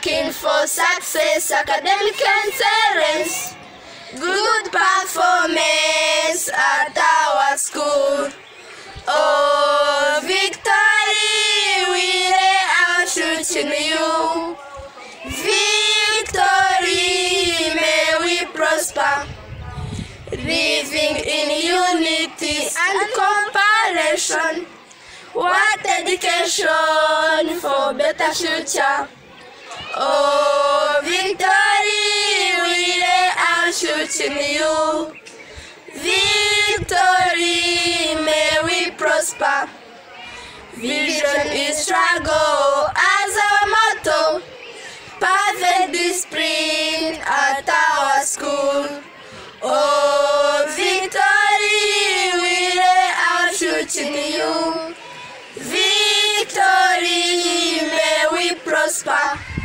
working for success, academic excellence, good performance at our school. Oh, victory, we lay our trust in you. Victory, may we prosper, living in unity and cooperation. What education for better future. Oh, victory, we lay our trust in you. Victory, may we prosper. Vision is struggle as our motto. Perfect discipline at our school. Oh, victory, we lay our trust in you. Victory, may we prosper.